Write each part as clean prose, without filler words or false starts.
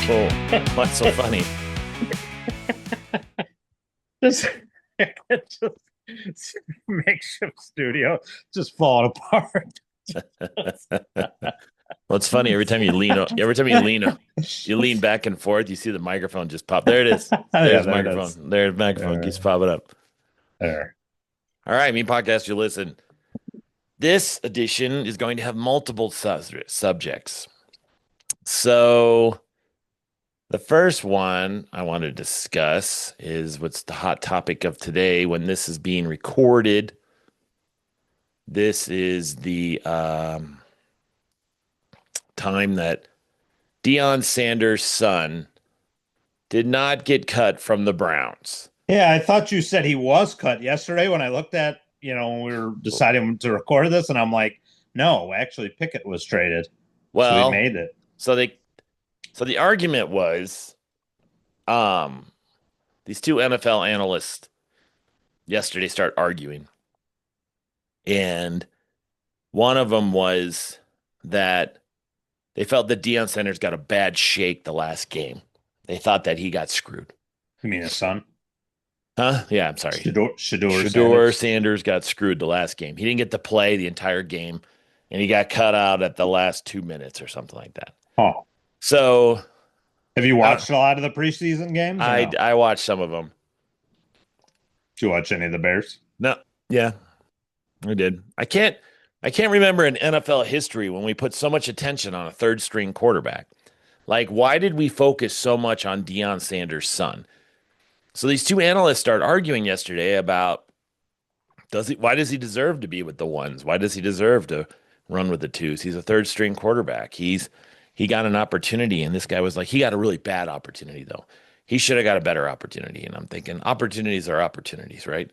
Oh, what's so funny? Just, just makeshift studio just falling apart. Well, it's funny every time you you lean back and forth, you see the microphone just pop. There it is. Yeah, There's the there it is. microphone. There's the microphone. Keeps There, popping up. there. All right, me podcast, you listen. This edition is going to have multiple subjects. So the first one I want to discuss is what's the hot topic of today when this is being recorded. This is the time that Deion Sanders' son did not get cut from the Browns. Yeah, I thought you said he was cut yesterday when I looked at, when we were deciding to record this, and I'm like, no, actually Pickett was traded. So he Well, made it. so they so the argument was um these two NFL analysts yesterday start arguing. And one of them was that they felt that Deion Sanders got a bad shake the last game. They thought that he got screwed. You mean his son? Huh? Yeah, I'm sorry. Shedeur Shedeur Sanders. Sanders got screwed the last game. He didn't get to play the entire game, and he got cut out at the last 2 minutes or something like that. Oh, So have you I, watched a lot of the preseason games or I no? I watched some of them. Did you watch any of the Bears? No, yeah, I did. I can't remember in NFL history when we put so much attention on a third string quarterback. Like, why did we focus so much on Deion Sanders' son? So these two analysts start arguing yesterday about why does he deserve to be with the ones? Why does he deserve to run with the twos? He's a third string quarterback. He got an opportunity, and this guy was like, he got a really bad opportunity though. He should have got a better opportunity. And I'm thinking, opportunities are opportunities, right?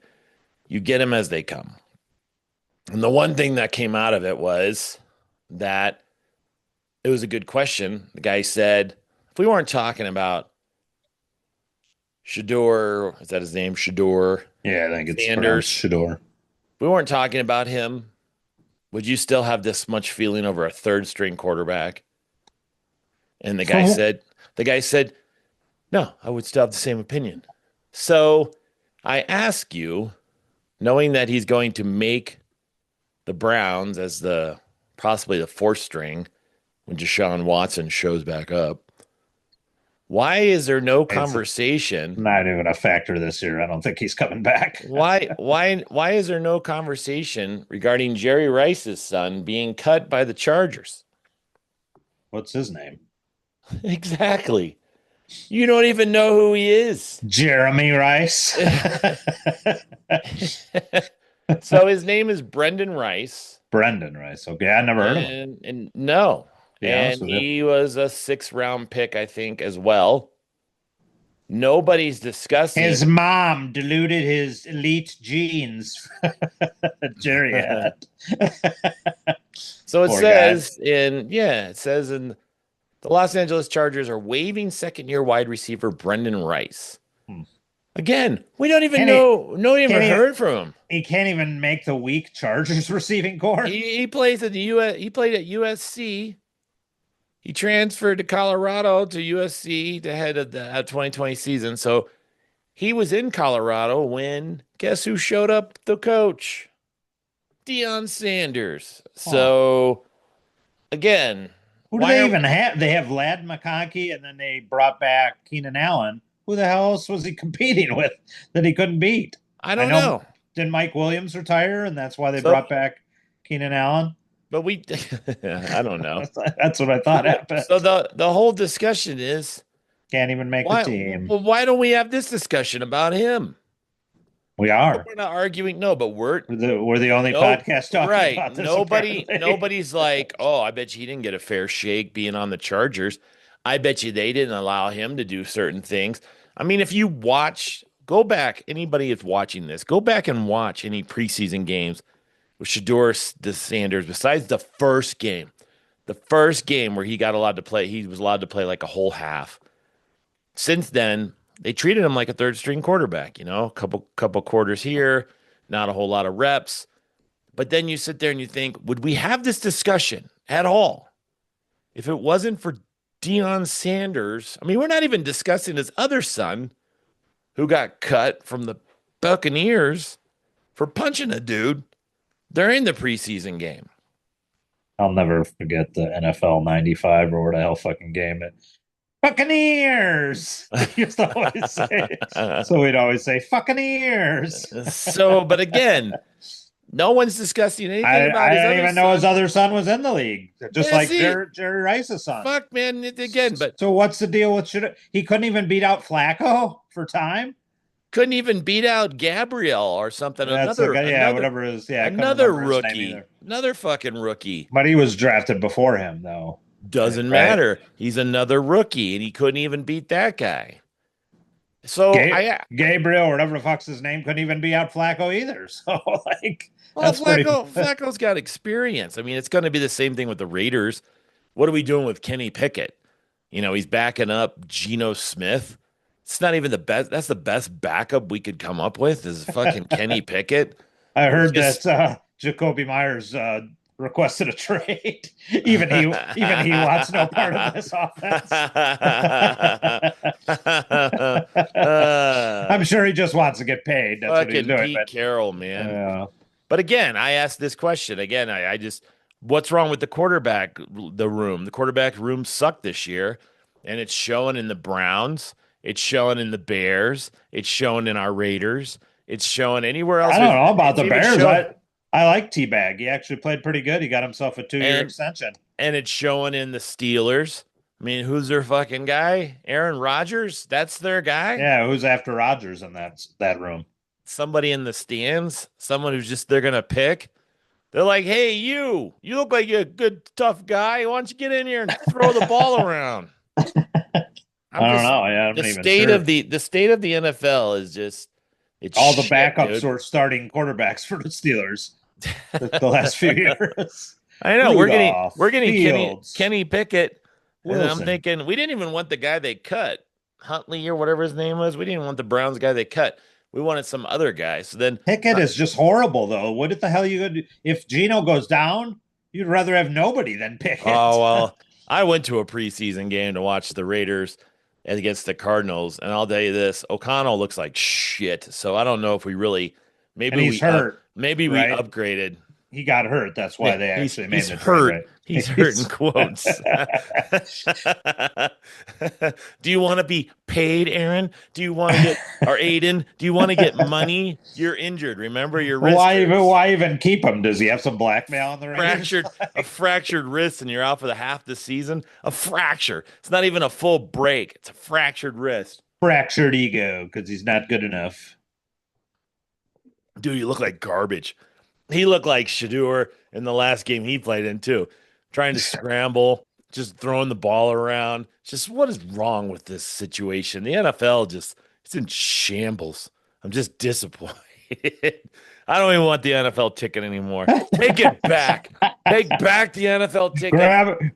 You get them as they come. And the one thing that came out of it was that it was a good question. The guy said, if we weren't talking about Shedeur, is that his name? Shedeur Yeah, I think it's pronounced Sanders. Shedeur. If we weren't talking about him, would you still have this much feeling over a third string quarterback? And the guy said, no, I would still have the same opinion. So I ask you, knowing that he's going to make the Browns as possibly the fourth string when Deshaun Watson shows back up, why is there no It's conversation? not even a factor this year. I don't think he's coming back. Why is there no conversation regarding Jerry Rice's son being cut by the Chargers? What's his name? Exactly. You don't even know who he is. Jeremy Rice. So his name is Brendan Rice. Brendan Rice. Okay, I never heard of him. And no. To be honest And with you. he was a 6th-round pick, I think, as well. Nobody's discussing. His mom diluted his elite genes. Jerry had. So it Poor says in the Los Angeles Chargers are waiving second-year wide receiver Brendan Rice. Hmm. Again, we don't even Can know. No one even can he- heard from him. He can't even make the weak Chargers receiving core. He plays at the US. He played at USC. He transferred to Colorado to USC to head of the 2020 season. So he was in Colorado when guess who showed up? The coach, Deion Sanders. So again, Who do they even have? They have Lad McConkey, and then they brought back Keenan Allen. Who the hell else was he competing with that he couldn't beat? I don't know. Did Mike Williams retire, and that's why they So- brought back Keenan Allen? But I don't know. That's what I thought happened. So the whole discussion is Can't even make the team. well, why don't we have this discussion about him? We are. We're not arguing. No, but we're We're the only Nope. podcast talking Right. about this. Nobody's apparently. like, oh, I bet you he didn't get a fair shake being on the Chargers. I bet you they didn't allow him to do certain things. I mean, if you go back, anybody that's watching this, go back and watch any preseason games with Shedeur the Sanders, besides the first game where he got allowed to play, he was allowed to play like a whole half. Since then, they treated him like a third string quarterback, a couple quarters here, not a whole lot of reps. But then you sit there and you think, would we have this discussion at all if it wasn't for Deion Sanders. I mean, we're not even discussing his other son who got cut from the Buccaneers for punching a dude during the preseason game. I'll never forget the NFL 95 or what the hell fucking game it. Buccaneers. He used to always say. So we'd always say Buccaneers. But again, no one's discussing anything about I his didn't other even know his son. other son was in the league, just Yeah, like see, Jerry Rice's son. fuck, man, again, but So what's the deal with he couldn't even beat out Flacco for time? couldn't even beat out Gabriel or something. That's the guy, yeah, whatever it is. Yeah, I couldn't Another remember his name rookie, either. another fucking rookie. But he was drafted before him, though. Doesn't Right? matter. He's another rookie, and he couldn't even beat that guy. So Gabriel, or whatever the fuck's his name, couldn't even beat out Flacco either. So like, well, Flacco's got experience. I mean, it's going to be the same thing with the Raiders. What are we doing with Kenny Pickett? You know, he's backing up Geno Smith. It's not even the best. That's the best backup we could come up with is fucking Kenny Pickett. I heard that Jacoby Myers requested a trade. even he wants no part of this offense. I'm sure he just wants to get paid. That's what he's doing. Pete Carroll, man. But again, I asked this question again. I just, what's wrong with the quarterback? The quarterback room sucked this year, and it's showing in the Browns. It's showing in the Bears. It's showing in our Raiders. It's showing anywhere else. I don't know about the Bears. I like T-Bag. He actually played pretty good. He got himself a 2-year extension. And it's showing in the Steelers. I mean, who's their fucking guy? Aaron Rodgers? That's their guy? Yeah, who's after Rodgers in that room? Somebody in the stands? Someone who's just they're going to pick? They're like, hey, you look like you're a good, tough guy. Why don't you get in here and throw the ball around? I don't know. Yeah, the state of the NFL is just all the backups were starting quarterbacks for the Steelers the last few years. I know Rudolph, we're getting Fields, Kenny Pickett, Wilson. And I'm thinking we didn't even want the guy they cut, Huntley or whatever his name was. We didn't even want the Browns guy they cut. We wanted some other guy. So then Pickett is just horrible, though. What the hell you gonna do if Geno goes down? You'd rather have nobody than Pickett. Oh well, I went to a preseason game to watch the Raiders against the Cardinals, and I'll tell you this: O'Connell looks like shit. So I don't know if we really, maybe he's hurt. Maybe we upgraded. He got hurt. That's why they actually made the hurt. Trade. He's hurt in quotes. Do you want to be paid, Aaron? Do you want to get, or Aiden? Do you want to get money? You're injured. Remember your wrist. Why even keep him? Does he have some blackmail on the Raiders? A fractured wrist, and you're out for the half the season. A fracture. It's not even a full break. It's a fractured wrist. Fractured ego because he's not good enough. Dude, you look like garbage. He looked like Shedeur in the last game he played in too, trying to scramble, just throwing the ball around. Just what is wrong with this situation? The NFL it's in shambles. I'm just disappointed. I don't even want the NFL ticket anymore. Take it back. Take back the NFL ticket.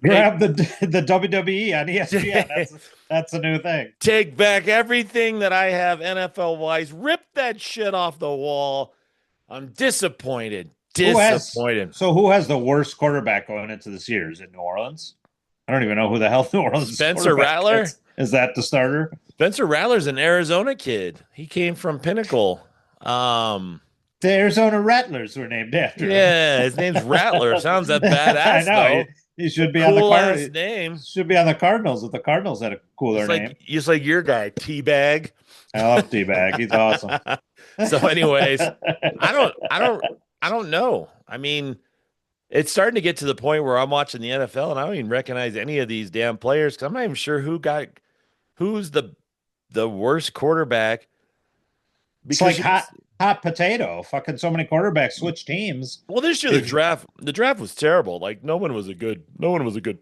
Grab the WWE on ESPN. That's a new thing. Take back everything that I have NFL wise. Rip that shit off the wall. I'm disappointed. So who has the worst quarterback going into this year? Is it New Orleans? I don't even know who the hell New Orleans Spencer Rattler? Is that the starter? Spencer Rattler's an Arizona kid. He came from Pinnacle. The Arizona Rattlers were named after him. Yeah, his name's Rattler. Sounds that badass, I know. Though. He should be cool on the Cardinals. Name. Should be on the Cardinals if the Cardinals had a cooler name. Just like your guy, T-Bag. I love T-Bag. He's awesome. So, anyways, I don't know. I mean, it's starting to get to the point where I'm watching the NFL and I don't even recognize any of these damn players because I'm not even sure who's the worst quarterback. Because it's like hot potato. Fucking so many quarterbacks switch teams. Well, this year the draft was terrible. Like no one was a good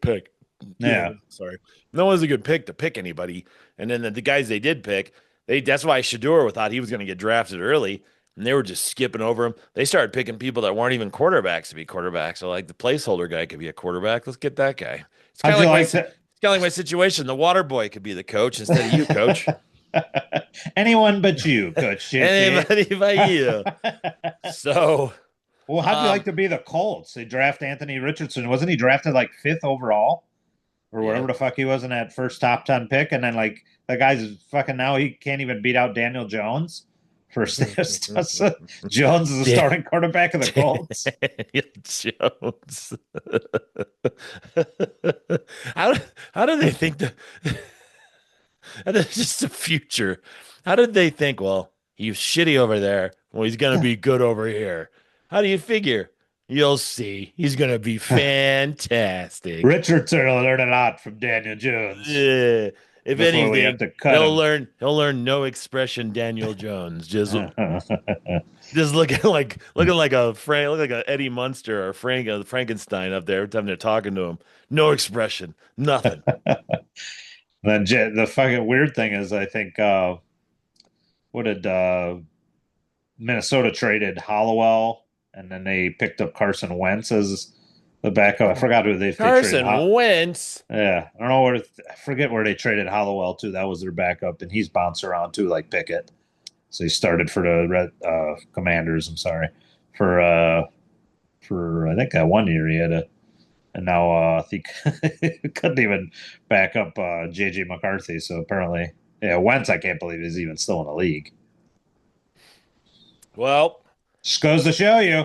pick. Yeah. Sorry. No one was a good pick to pick anybody. And then the guys they did pick, that's why Shedeur thought he was going to get drafted early. And they were just skipping over him. They started picking people that weren't even quarterbacks to be quarterbacks. So like the placeholder guy could be a quarterback. Let's get that guy. It's kind of like my situation. The water boy could be the coach instead of you, coach. Anyone but you, Coach. Anybody but you. So, well, how'd you like to be the Colts? They draft Anthony Richardson. Wasn't he drafted like 5th overall? or whatever Yep. the fuck he was in that first top 10 pick. And then like that guy's fucking now he can't even beat out Daniel Jones. First, Jones is the Dan- starting quarterback of the Colts. Daniel Jones. how how do they think that that's just the future? How did they think? Well, he was shitty over there. Well, he's gonna be good over here. How do you figure? You'll see. He's gonna be fantastic. Richardson will learn a lot from Daniel Jones Yeah. If before we have anything, to cut him. he'll learn no expression Daniel Jones. Just looking like look like a Eddie Munster or Frankenstein up there every time they're talking to him. No expression, nothing. Then the fucking weird thing is, I think what did Minnesota traded Hollowell, and then they picked up Carson Wentz as the backup. I forgot who they traded. Carson Wentz. Yeah, I don't know where. I forget where they traded Hollowell to. That was their backup, and he's bounced around too, like Pickett. So he started for the Red Commanders. I'm sorry for I think that 1 year he had a, and now I think couldn't even back up JJ McCarthy. So apparently, yeah, Wentz I can't believe is even still in the league. Well, Just goes to show you,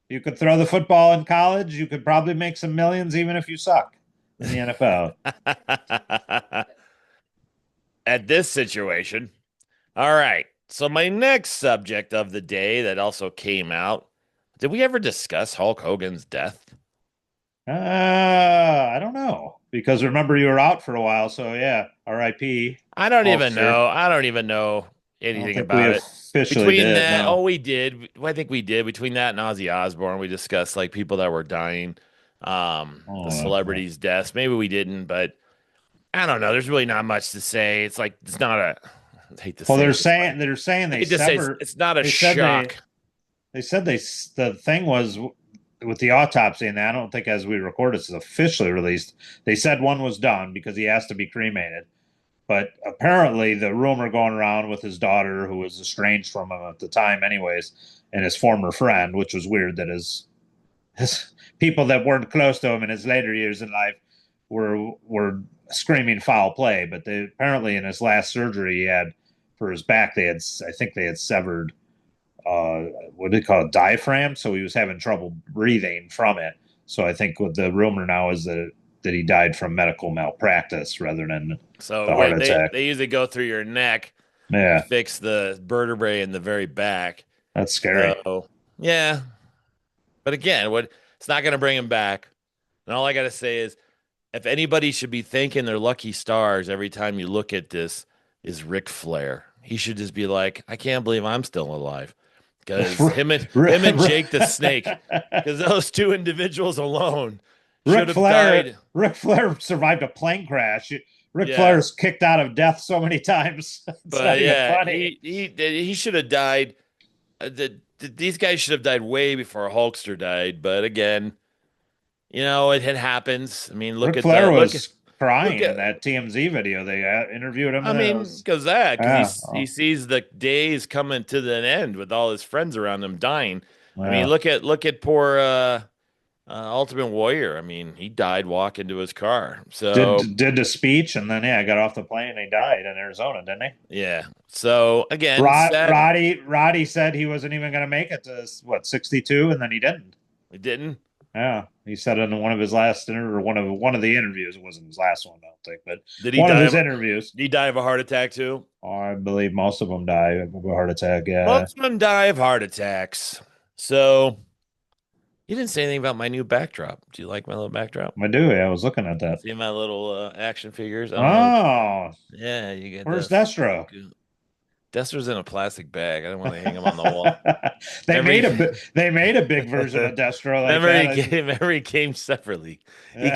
you could throw the football in college. You could probably make some millions even if you suck in the NFL. at this situation. All right. So my next subject of the day that also came out. Did we ever discuss Hulk Hogan's death? I don't know because remember you were out for a while, so yeah, R.I.P. I don't even Hulkster. know. I don't even know I don't anything think we about it. officially Between did. that, No. oh, we did. I think we did. Between that and Ozzy Osbourne, we discussed like people that were dying, the Oh, celebrities' deaths. Maybe we didn't, but I don't know. There's really not much to say. It's like it's not a. I hate to well, say this, but they're saying I they hate to say severed. it's not a They said shock. they said the thing was with the autopsy, and I don't think as we record this is officially released. They said one was done because he has to be cremated. But apparently, the rumor going around with his daughter, who was estranged from him at the time, anyways, and his former friend, which was weird that his people that weren't close to him in his later years in life were screaming foul play. But they apparently in his last surgery he had for his back, I think they had severed uh, what do they call it, diaphragm, so he was having trouble breathing from it. So I think what the rumor now is that he died from medical malpractice rather than So the heart wait, attack. they usually go through your neck to Yeah, fix the vertebrae in the very back. that's scary. So yeah, but again, what it's not going to bring him back. And all I got to say is, if anybody should be thanking their lucky stars every time you look at this, is Ric Flair. He should just be like, I can't believe I'm still alive because him and Jake the Snake, because those two individuals alone should have died. Ric Flair survived a plane crash. Ric Yeah, Flair's kicked out of death so many times. It's not but even yeah, funny. he should have died. These guys should have died way before Hulkster died. But again, it happens. I mean, Ric Flair was look crying in at. that TMZ video. They interviewed him, I and it mean, was because yeah, he sees the days coming to the end with all his friends around him dying. I mean, yeah. look at poor Ultimate Warrior. I mean, he died walking to his car. So Did the speech, and then yeah, got off the plane. And he died in Arizona, didn't he? yeah. So again, sad. Roddy said he wasn't even going to make it to what 62, and then he didn't. It didn't. Yeah, he said in one of his last or one of the interviews. It wasn't his last one, I don't think, but Did he one of die his of? interviews. Did he die of a heart attack too? I believe most of them die of a heart attack. Yeah, Most of them die of heart attacks. So you didn't say anything about my new backdrop. Do you like my little backdrop? I do. Yeah, I was looking at that. See my little action figures? I don't know. Oh, Yeah, you get where's the Destro? Dester's in a plastic bag. I don't want to hang him on the wall. they Remember made he, they made a big version of Destro like remember that. he came. Remember he came separately. He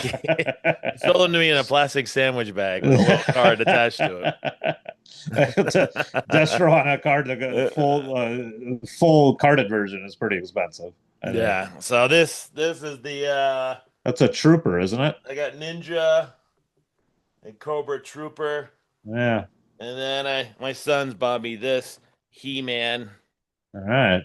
sold them to me in a plastic sandwich bag with a little card attached to Destro on a card, the full carded version is pretty expensive. I think Yeah. So this is the that's a trooper, isn't it? I got Ninja and Cobra Trooper, Yeah. and then my son's bought me this He-Man, All right.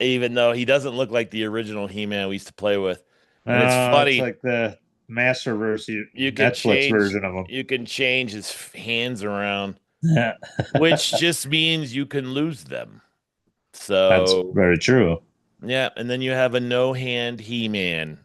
even though he doesn't look like the original He-Man we used to play with. And it's It's funny. like the Masterverse You can Netflix change. version of him. You can change his hands around, Yeah. which just means you can lose them. That's So very true. yeah, and then you have a no hand He-Man.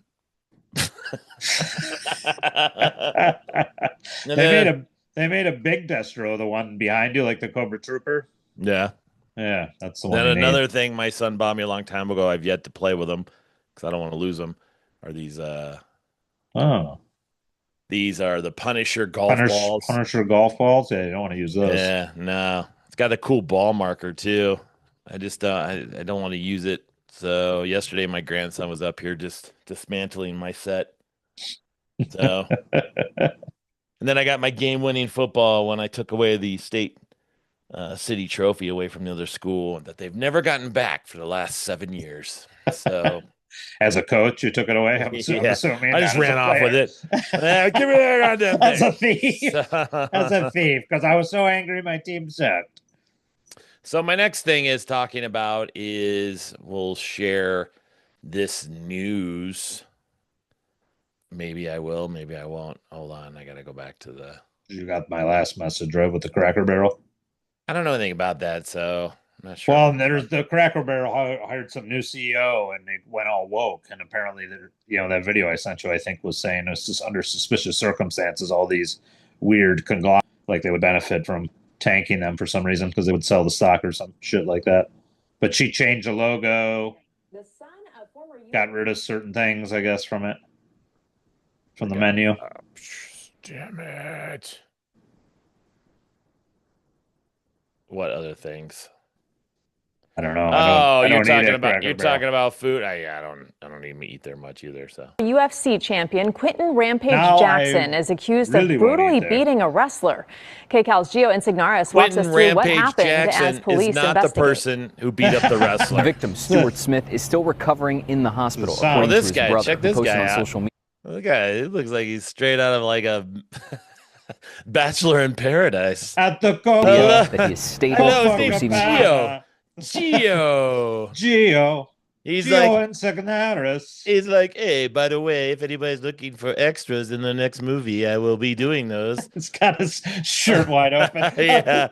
And They made then a big Destro, the one behind you, like the Cobra Trooper. yeah. Yeah, that's the one Then you need. another thing my son bought me a long time ago, I've yet to play with them because I don't want to lose them, are Oh, these are the Punisher golf balls. Punisher golf balls. Yeah, you don't want to use those. Yeah, no. It's got a cool ball marker too. I just I don't want to use it. So yesterday my grandson was up here just dismantling my set. So and then I got my game-winning football when I took away the state city trophy away from the other school that they've never gotten back for the last 7 years. So As a coach, you took it away. I'm yeah, assuming I not just as a ran off with player. it. Give me that goddamn As thing. a thief. As a So, thief, because I was so angry my team sucked. so my next thing is talking about is we'll share this news. Maybe I will, maybe I won't. Hold on, I gotta go back to the. You got my last message, right, with the Cracker Barrel? I don't know anything about that, so I'm not sure. Well, and there's the Cracker Barrel hired some new CEO, and they went all woke. And apparently, that video I sent you, I think, was saying it's just under suspicious circumstances, all these weird conglomerates, like they would benefit from tanking them for some reason because they would sell the stock or some shit like that. But she changed the logo, got rid of certain things, I guess, from the menu. Damn it. What other things? I don't know. Oh, I you're don't eat talking at about Cracker Barrel. food. I don't even eat there much either. So UFC champion Quentin Rampage Now Jackson I is accused really of won't brutally eat there. beating a wrestler. KCAL's Gio Insignaris walks us Quentin through what Rampage happened Jackson as police is not the investigate. person who beat up the The wrestler. victim, Stuart Smith, is still recovering in the hospital, Son. according Well, this to his guy, brother, check who this posted guy on out. social media. The guy, it looks like he's straight out of like a Bachelor in Paradise. At the Hello. Coca. That he is stable Hello, after Steve. receiving Gio. Gio. Gio. He's Gio like, Insignaris. he's like, hey, by the way, if anybody's looking for extras in the next movie, I will be doing those. It's got his shirt wide open. Yeah.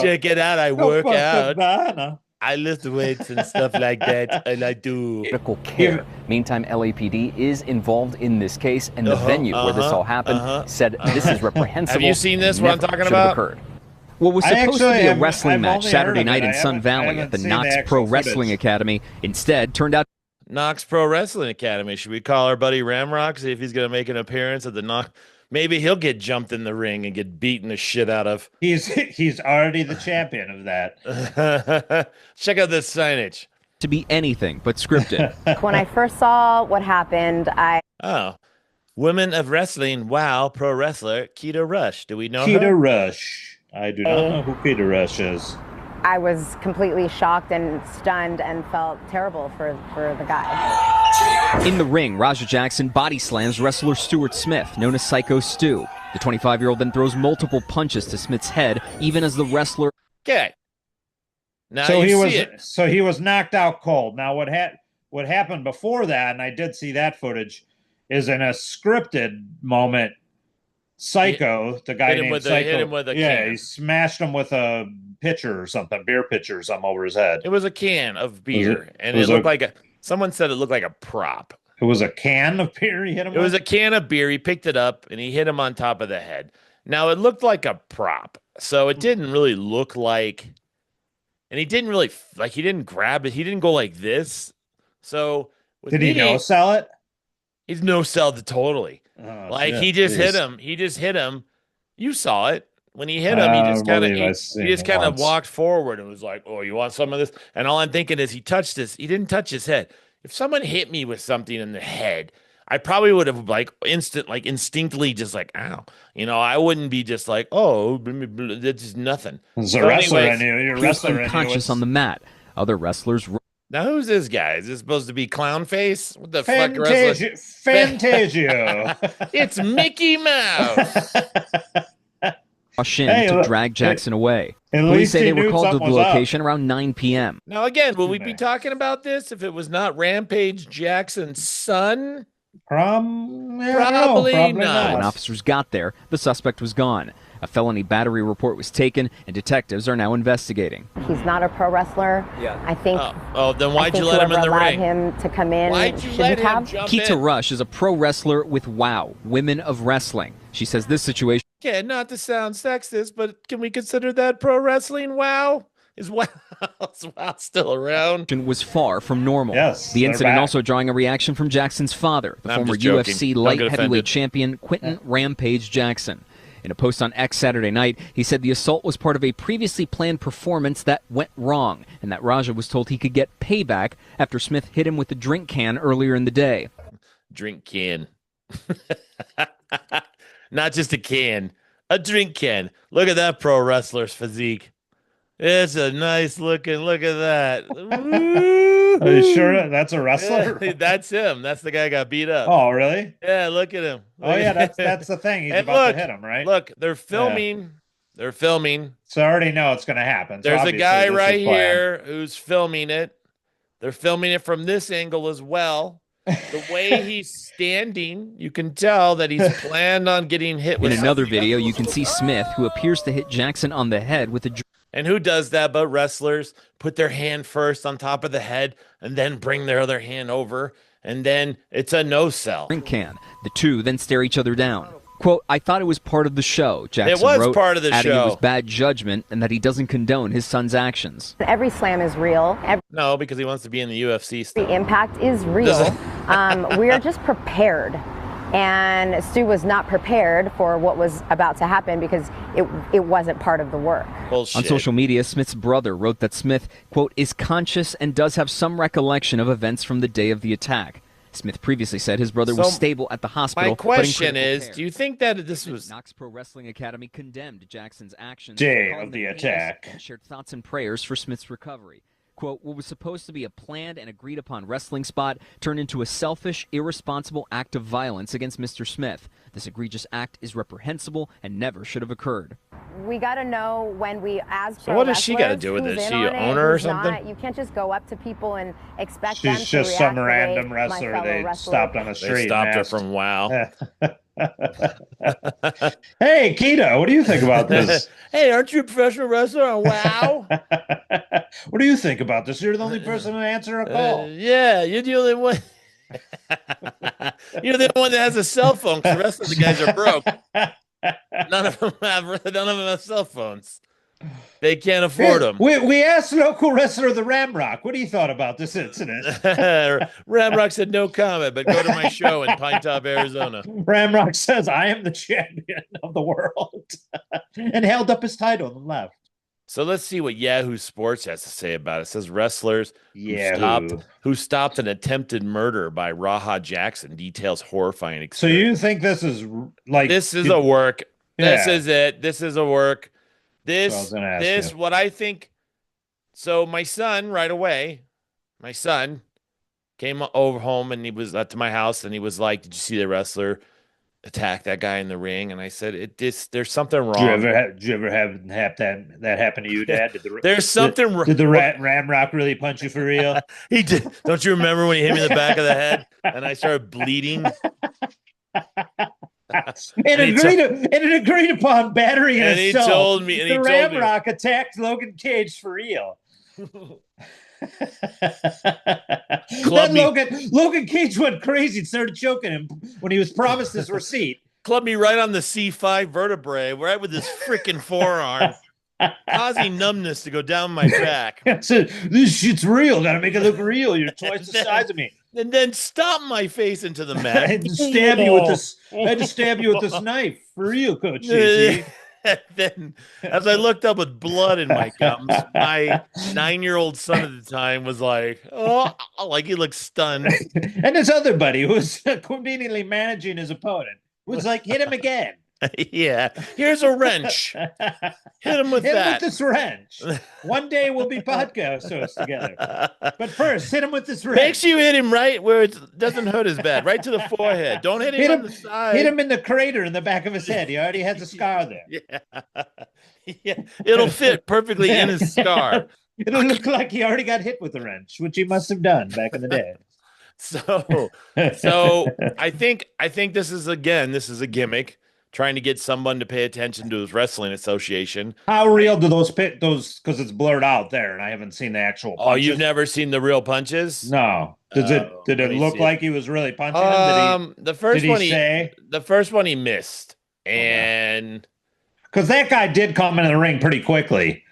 Check it out. I work out. Copacabana. I lift weights and stuff like that. And I do. medical care. Meantime, LAPD is involved in this case, and the venue where this all happened said this is reprehensible. Have you seen this, what I'm never talking should have about? occurred. What was I supposed to actually be a have- wrestling I've match only heard Saturday of it. night I in Sun haven't- I Valley haven't at the seen the Knox actual Pro Wrestling footage. Academy instead turned out Knox Pro Wrestling Academy. Should we call our buddy Ramrock, see if he's going to make an appearance at the Knox? Maybe he'll get jumped in the ring and get beaten the shit out of. He's already the champion of that. Check out this signage. to be anything but scripted. When I first saw what happened, Oh, Women of Wrestling. Wow, pro wrestler Keita Rush. Do we know Keita her? Rush. I do not know who Keita Rush is. I was completely shocked and stunned and felt terrible for the guy. In the ring, Raja Jackson body slams wrestler Stuart Smith, known as Psycho Stu. The 25-year-old then throws multiple punches to Smith's head, even as the wrestler... Okay. Now So you he see was it. so he was knocked out cold. Now what happened before that, and I did see that footage, is in a scripted moment. Psycho, the guy hit him named with a- Psycho, hit him with a yeah, can. he smashed him with a pitcher or something, beer pitcher or something over his head. It was a can of beer, and was it looked a- like a. Someone said it looked like a prop. It was a can of beer he hit him It was a with? can of beer. He picked it up and he hit him on top of the head. Now it looked like a prop, so it didn't really look like. And he didn't really like. He didn't grab it. He didn't go like this. So with Did he me, no sell it? He's no sell the totally. Oh, Like shit, he just hit jeez. him. He just hit him. You saw it when he hit him. He just kind of believe I've seen he just it kind of once. walked forward and was like, "Oh, you want some of this?" And all I'm thinking is he touched this. He didn't touch his head. If someone hit me with something in the head, I probably would have instinctively just like, "Ow!" You know, I wouldn't be just like, "Oh, that's just nothing." It's a So wrestler I anyways, knew. You're a He was wrestler I knew. unconscious on the mat. Other wrestlers Now who's this guy? Is this supposed to be Clown Face? What the fuck wrestler? Fantasio. It's Mickey Mouse. rush in Hey, to look, drag Jackson away. At Police least say he they were knew called to the something was up. location around 9 p.m. Now again, will we Too be bad. talking about this if it was not Rampage Jackson's son? Probably not. When officers got there, the suspect was gone. A felony battery report was taken, and detectives are now investigating. He's not a pro wrestler. Yeah. I think. Then why'd you let him in the ring? Him to come in. Why'd you let him jump Keita in? Rush is a pro wrestler with WOW, Women of Wrestling. She says this situation. Yeah, not to sound sexist, but can we consider that pro wrestling? Wow. Is WOW still around? Was far from normal. Yes, the incident back. also drawing a reaction from Jackson's father, the I'm former just joking. UFC Don't light get heavyweight offended. champion Quentin Rampage Jackson. In a post on X Saturday night, he said the assault was part of a previously planned performance that went wrong, and that Raja was told he could get payback after Smith hit him with a drink can earlier in the day. Drink can. Not just a can, a drink can. Look at that pro wrestler's physique. It's a nice looking. Look at that. Are you sure that's a wrestler? That's him. That's the guy who got beat up. Oh, really? Yeah, look at him. Oh, yeah, that's the thing. He's And about look, to hit him, right? Look, they're filming. Yeah. They're filming. So I already know it's going to happen. So There's a obviously guy this right is planned. here who's filming it. They're filming it from this angle as well. The way he's standing, you can tell that he's planned on getting hit with In another something. video, you can see Smith, who appears to hit Jackson on the head with a And who does that but wrestlers? Put their hand first on top of the head and then bring their other hand over. And then it's a no-sell. drink can. The two then stare each other down. Quote, I thought it was part of the show, Jackson was wrote, part of the adding show. it was bad judgment and that he doesn't condone his son's actions. Every slam is real. Every No, because he wants to be in the UFC still. impact is real. We are just prepared. And Stu was not prepared for what was about to happen because it wasn't part of the work. Bullshit. On social media, Smith's brother wrote that Smith, quote, is conscious and does have some recollection of events from the day of the attack. Smith previously said his brother was So, stable at the hospital. My but in question critical is, care. do you think that this was... Knox Pro Wrestling Academy condemned Jackson's actions. Day calling of the them heinous, attack. and shared thoughts and prayers for Smith's recovery. Quote, what was supposed to be a planned and agreed upon wrestling spot turned into a selfish, irresponsible act of violence against Mr. Smith. This egregious act is reprehensible and never should have occurred. We got to know when we, as So pro what does she gotta wrestlers, do with who's it? in She on an it, owner or who's something? not. You can't just go up to people and expect them She's to just react some the way random my wrestler fellow they wrestler stopped on the They street. stopped and her asked- from WOW. Hey, Keto, what do you think about this? Hey, aren't you a professional wrestler on WOW? What do you think about this? You're the only person to answer a call. Yeah, you're the only one. You're the one that has a cell phone because the rest of the guys are broke. None of them have cell phones. They can't afford them. We asked local wrestler the Ramrock. What do you thought about this incident? Ramrock said no comment, but go to my show in Pine Top, Arizona. Ramrock says, I am the champion of the world. And held up his title and left. So let's see what Yahoo Sports has to say about it. It says wrestlers Yeah. who stopped an attempted murder by Raja Jackson details horrifying So experience. you think this is like This is a work. This Yeah. is it. This is a work. So I was gonna ask you. What I think. So my son, right away, my son came over home and he was to my house and he was like, "Did you see the wrestler attack that guy in the ring?" And I said, there's something wrong. Did you ever have that happen to you, Dad? There's something wrong. Did the Ramrock really punch you for real? He did. Don't you remember when he hit me in the back of the head and I started bleeding? And an agreed upon battery and he assault. told me. And he the told me. Ramrock attacked Logan Cage for real. Then Logan Cage went crazy and started choking him when he was promised this receipt. Clubbed me right on the C5 vertebrae, right with his freaking forearm, causing numbness to go down my back. So, this shit's real. Gotta make it look real. You're twice the size of me. And then stomp my face into the I mat. had to stab you with this. I had to stab you with this knife for real, Coach. JC. And then, as I looked up with blood in my gums, my 9-year-old son at the time was like, "Oh," like he looked stunned. And this other buddy who was conveniently managing his opponent was like, "Hit him again. Yeah, here's a wrench. Hit him with Hit him that. with this wrench. One day we'll be podcast hosts together. But first, hit him with this wrench. Make sure you hit him right where it doesn't hurt as bad, right to the forehead. Don't hit him on the side. Hit him in the crater in the back of his head. He already has a scar there. Yeah. Yeah, it'll fit perfectly in his scar. It'll look like he already got hit with the wrench, which he must have done back in the day. So I think this is a gimmick trying to get someone to pay attention to his wrestling association. How real do those because it's blurred out there and I haven't seen the actual Oh, you've punches. never seen the real punches? No. Did Let it me look see. like he was really punching him? The Did first he one say? the first one he missed. Okay. And Because that guy did come into the ring pretty quickly.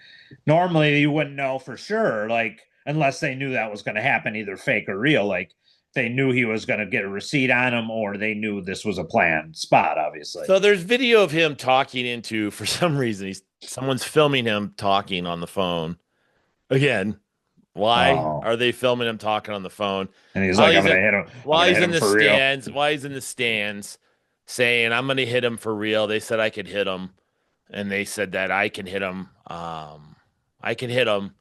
Normally, you wouldn't know for sure, like unless they knew that was going to happen, either fake or real. Like they knew he was going to get a receipt on him, or they knew this was a planned spot. Obviously. so there's video of him talking into, for some reason, someone's filming him talking on the phone. Again, why Oh, are they filming him talking on the phone? and he's While like, "I'm he's going in, to hit him. I'm while going to he's hit in him the for real." stands, saying, I'm gonna hit him for real. They said I could hit him, and they said that I can hit him. I can hit him,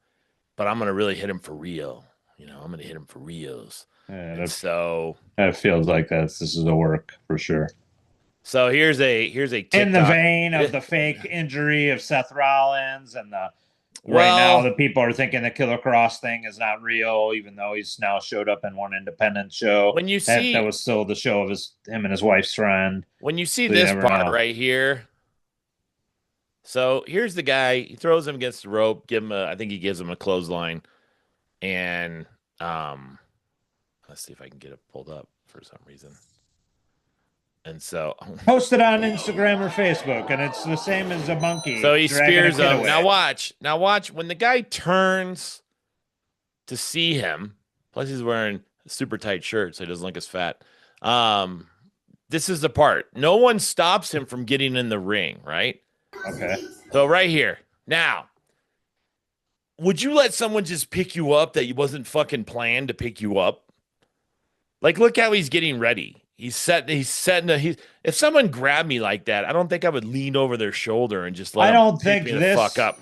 but I'm gonna really hit him for real. I'm gonna hit him for reals. Yeah, And so that feels like this is a work for sure. so here's a In the TikTok. vein of the fake injury of Seth Rollins and the right now Well, the people are thinking the Killer Cross thing is not real, even though he's now showed up in one independent show. when you That see was still the show of him and his wife's friend. when you see So you this never part know. right here. So here's the guy. He throws him against the rope. I think he gives him a clothesline. And let's see if I can get it pulled up for some reason. And so, Post it on Instagram or Facebook, and it's the same as a monkey. so he dragging a spears kid him. away. Now watch. When the guy turns to see him, plus he's wearing a super tight shirt, so he doesn't look as fat. This is the part. No one stops him from getting in the ring, right? Okay. So right here. Now, would you let someone just pick you up that wasn't fucking planned to pick you up? Like, look how he's getting ready. If someone grabbed me like that, I don't think I would lean over their shoulder and just let I them don't pick think me the this. fuck up.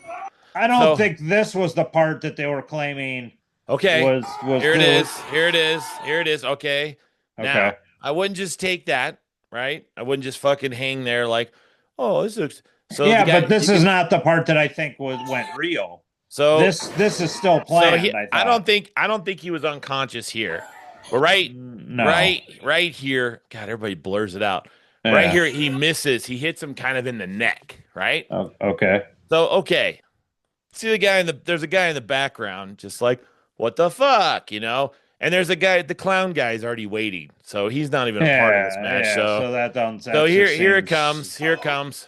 I don't So- think this was the part that they were claiming Okay. was Here it true. is. Here it is. Here it is. Okay. Now, Okay. I wouldn't just take that, right? I wouldn't just fucking hang there like, oh, this looks. So Yeah, the guy, but this is not the part that I think went real. so This is still so planned. he, I I thought. don't think he was unconscious here, but right No. right here. God, everybody blurs it out. Yeah. Right here, he misses. He hits him kind of in the neck, right? Oh, okay. So okay, see there's a guy in the background, just like what the fuck, And there's a guy, the clown guy is already waiting, so he's not even a part of this match. Yeah, So so that don't. so that here just it seems- comes.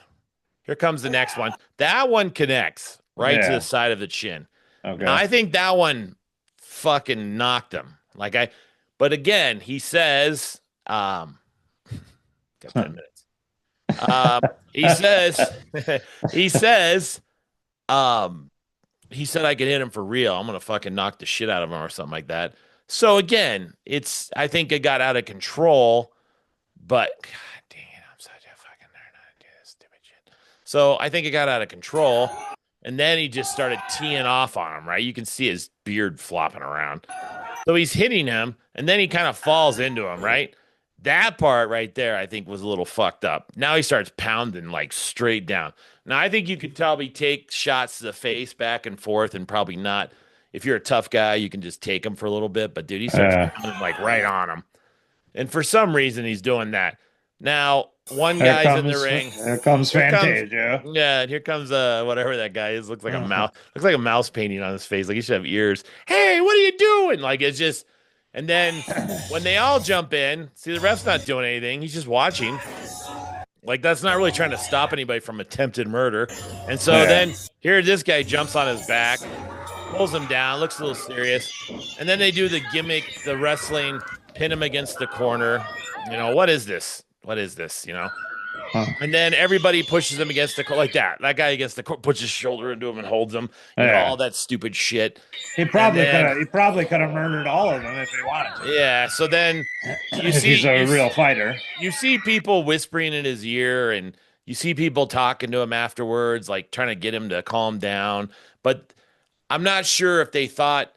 Here comes the next one. That one connects right to Yeah. the side of the chin. Okay. Now, I think that one fucking knocked him. But again, he says, got 10 minutes. He says, he says, he said I could hit him for real. I'm gonna fucking knock the shit out of him or something like that. So again, I think it got out of control, but god dang it, I'm such a fucking nerd. I do this stupid shit. So I think it got out of control. And then he just started teeing off on him, right? You can see his beard flopping around. So he's hitting him, and then he kind of falls into him, right? That part right there, I think, was a little fucked up. Now he starts pounding like straight down. Now I think you could probably take shots to the face back and forth, and probably not. If you're a tough guy, you can just take him for a little bit. But dude, he starts pounding like right on him, and for some reason he's doing that. Now one guy's in the ring. Here comes Fantasia. Yeah, and here comes whatever that guy is. Looks like a mouse. Looks like a mouse painting on his face. Like he should have ears. Hey, what are you doing? Like it's just. And then when they all jump in, see the ref's not doing anything. He's just watching. Like that's not really trying to stop anybody from attempted murder. And so then here this guy jumps on his back, pulls him down, looks a little serious. And then they do the gimmick, the wrestling, pin him against the corner. What is this? What is this? And then everybody pushes him against the like that. That guy against the puts his shoulder into him and holds him. All that stupid shit. He probably could have murdered all of them if he wanted to. Yeah. So then you If see he's a real fighter. You see people whispering in his ear, and you see people talking to him afterwards, like trying to get him to calm down. But I'm not sure if they thought.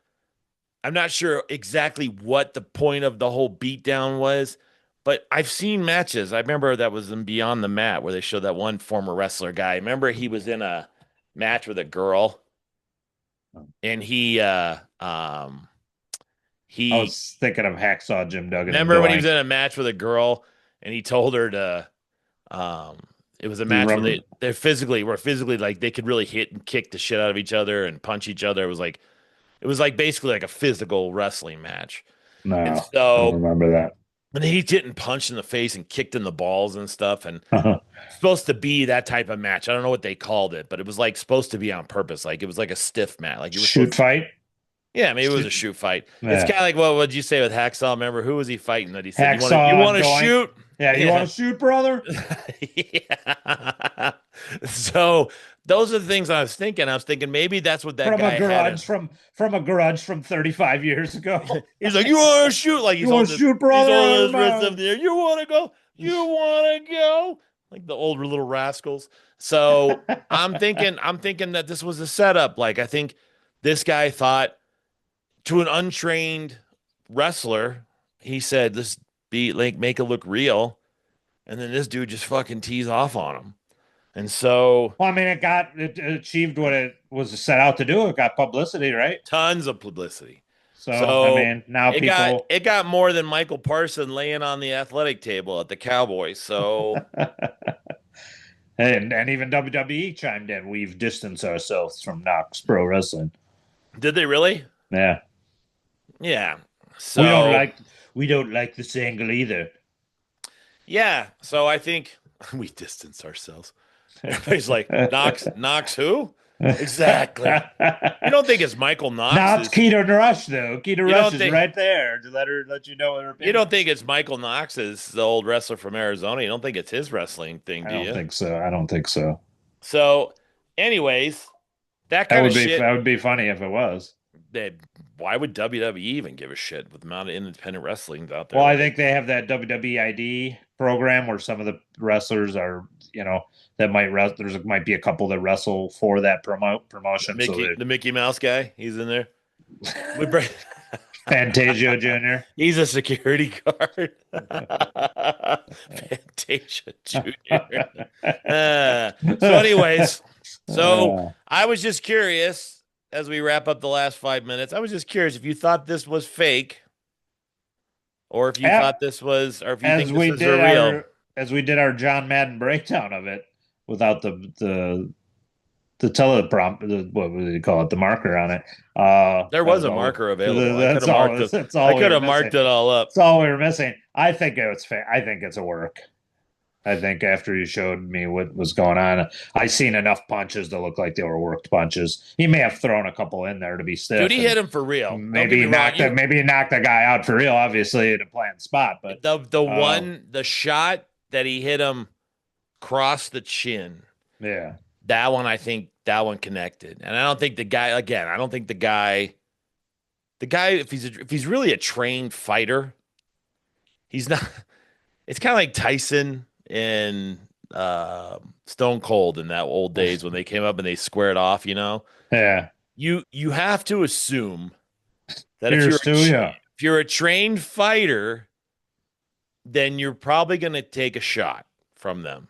I'm not sure exactly what the point of the whole beatdown was. But I've seen matches. I remember that was in Beyond the Mat where they showed that one former wrestler guy. Remember he was in a match with a girl, and he I He was thinking of Hacksaw Jim Duggan and remember when he was Doink. in a match with a girl and he told her to um it was a Do you match where remember? they physically like they could really hit and kick the shit out of each other and punch each other. It was like basically like a physical wrestling match. And No, I don't so remember that. and he's getting punched in the face and kicked in the balls and stuff. And it's supposed to be that type of match. I don't know what they called it, but it was like supposed to be on purpose. Like it was like a stiff match. Like you were supposed Shoot fight? yeah, maybe it was a shoot fight. It's Yeah. kind of like what would you say with Hacksaw? Remember who was he fighting that he said you Hacksaw want and to Doink. shoot? Yeah, you Yeah. want to shoot, brother? Yeah. So those are the things I was thinking. I was thinking maybe that's what that From guy a had. grudge from a grudge from 35 years ago. He's like, you want to shoot? Like You want to shoot, brother? He's holding his Iron wrist Man. up there. You want to go? You want to go? Like the older little rascals. So I'm thinking that this was a setup. Like I think this guy thought to an untrained wrestler, he said, "This be like make it look real," and then this dude just fucking tees off on him, and so Well, I mean, it achieved what it was set out to do. It got publicity, right? tons of publicity. So, I So mean, now people. it got more than Michael Parson laying on the athletic table at the Cowboys. So And even WWE chimed in. We've distanced ourselves from Knox Pro Wrestling. did they really? Yeah, Yeah. So we don't like this angle either. yeah. So I think we distance ourselves. Everybody's like, Knox who? Exactly. You don't think it's Michael Knox? Not Keita Rush though. Keita Rush is think- right there to let you know her opinion. You don't think it's Michael Knox is the old wrestler from Arizona? You don't think it's his wrestling thing, do I you? don't think so. I don't think so. So, anyways, that That kind would of be shit. that would be funny if it was. Why would WWE even give a shit with the amount of independent wrestlings out there? Well, I think they have that WWE ID program where some of the wrestlers are, that might be a couple that wrestle for that promotion. The Mickey Mouse guy, he's in there. We bring, Fantasio Jr. he's a security guard. Fantasia Jr. So, anyways, I was just curious as we wrap up the last 5 minutes. I was just curious if you thought this was fake, or if you thought this was, or if you think this is real. As we did our John Madden breakdown of it without the teleprompt, what would you call it, the marker on it. There was a marker available. I could have marked it all up. That's all we were missing. I think it's fake. I think it's a work. I think after you showed me what was going on, I seen enough punches to look like they were worked punches. He may have thrown a couple in there to be stiff. Dude, he hit him for real. Maybe he knocked the guy out for real, obviously in a planned spot. But the shot that he hit him crossed the chin. Yeah. That one, I think that one connected. And I don't think the guy, if he's really a trained fighter, he's not, it's kind of like Tyson and Stone Cold in that old days when they came up and they squared off, Yeah. You have to assume that if you're a trained fighter, then you're probably going to take a shot from them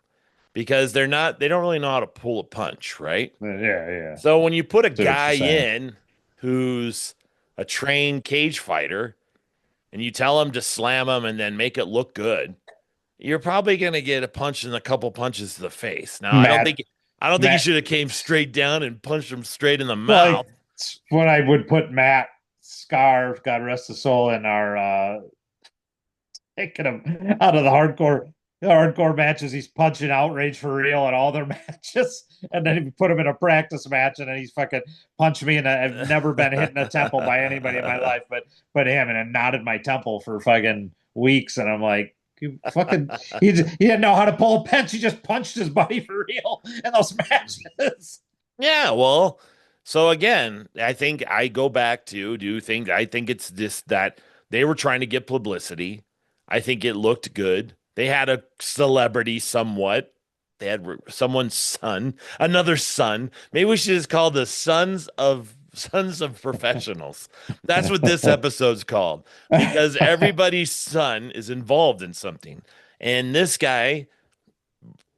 because they don't really know how to pull a punch, right? Yeah. So when you put a guy in who's a trained cage fighter and you tell him to slam him and then make it look good, you're probably going to get a punch and a couple punches to the face. Now, I don't think you should have came straight down and punched him straight in the mouth. When I would put Matt Scar, God rest his soul, in our taking him out of the hardcore matches, he's punching Outrage for real in all their matches, and then he put him in a practice match, and then he's fucking punched me, and I've never been hit in a temple by anybody in my life, but him, and it knotted my temple for fucking weeks, and I'm like, he didn't know how to pull a punch. He just punched his buddy for real in those matches. Yeah, well, so again, I think I go back to I think it's this that they were trying to get publicity. I think it looked good. They had a celebrity somewhat. They had someone's son, another son. Maybe we should just call the sons of professionals. That's what this episode's called because everybody's son is involved in something. And this guy,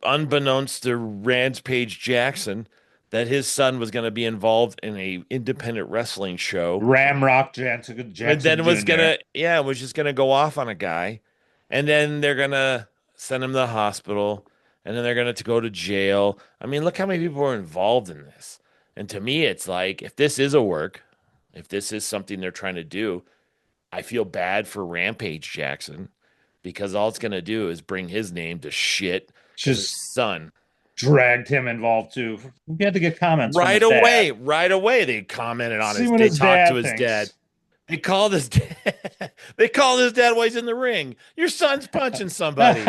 unbeknownst to Rampage Jackson, that his son was going to be involved in a independent wrestling show. Ramrock Jackson And then Jr. was just gonna go off on a guy, and then they're gonna send him to the hospital, and then they're gonna to go to jail. I mean, look how many people are involved in this. And to me, it's like if this is a work, if this is something they're trying to do, I feel bad for Rampage Jackson because all it's gonna do is bring his name to shit. 'Cause his Just son. dragged him involved too. We had to get comments from Right his away, dad. right away, they commented on See his. what They his talked dad to his thinks. dad. They called his dad. They called his dad while he's in the ring. Your son's punching somebody.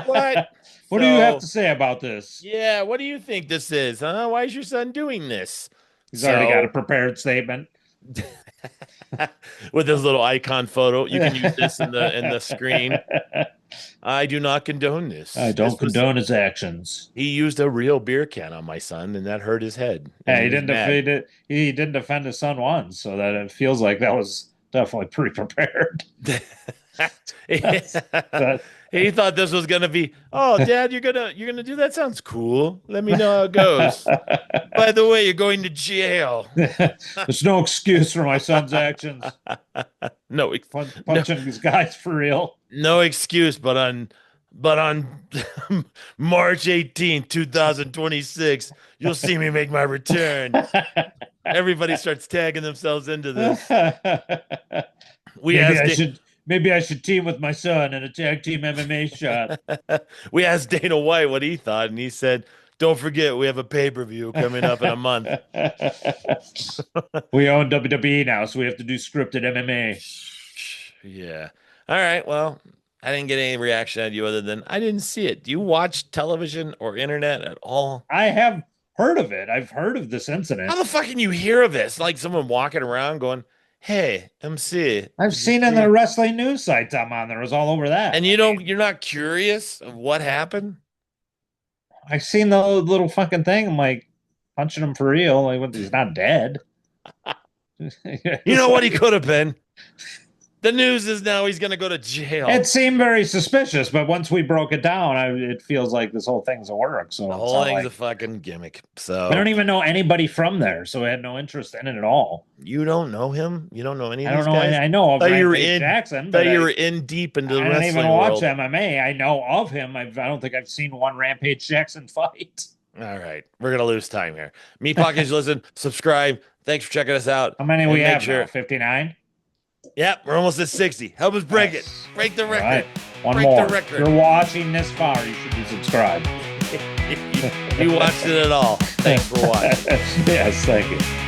What? What do you have to So, say about this? yeah, what do you think this is? Huh? Why is your son doing this? He's already got a prepared statement. With his little icon photo. You can use this in the screen. I do not condone this. I don't condone his actions. He used a real beer can on my son, and that hurt his head. And Yeah, he was didn't mad. defend it. He didn't defend his son once, so that it feels like that was definitely pretty prepared. He thought this was gonna be, oh, Dad, you're gonna do that? Sounds cool. Let me know how it goes. By the way, you're going to jail. There's no excuse for my son's actions. No, Punching these guys for real. no excuse, but on March 18th, 2026, you'll see me make my return. Everybody starts tagging themselves into this. Maybe I should team with my son in a tag team MMA shot. We asked Dana White what he thought, and he said, "Don't forget, we have a pay-per-view coming up in a month." We own WWE now, so we have to do scripted MMA. Yeah. All right. Well, I didn't get any reaction out of you other than I didn't see it. Do you watch television or internet at all? I have heard of it. I've heard of this incident. How the fuck can you hear of this? Like someone walking around going, "Hey, MC." I've seen in the wrestling news sites I'm on. There was all over that. And you're not curious of what happened? I've seen the little fucking thing. I'm like punching him for real. Like he's not dead. You know what he could have been? The news is now he's going to go to jail. It seemed very suspicious, but once we broke it down, it feels like this whole thing's a work. So The it's whole not thing's like- a fucking gimmick. So I don't even know anybody from there, so I had no interest in it at all. you don't know him? You don't know any of I these don't know. guys? I know of Thought you were Rampage in- Jackson, Thought but you were in deep into the I don't wrestling even watch world. MMA. I know of him. I don't think I've seen one Rampage Jackson fight. All right. We're going to lose time here. Me Podcast, listen, subscribe. Thanks for checking us out. How many And we make have sure- now? 59? Yep, we're almost at 60. Help us break it. Break the All record. right. One Break more. the If record. you're watching this far, you should be subscribed. You watched it at all. Thanks for watching. Yes, thank you.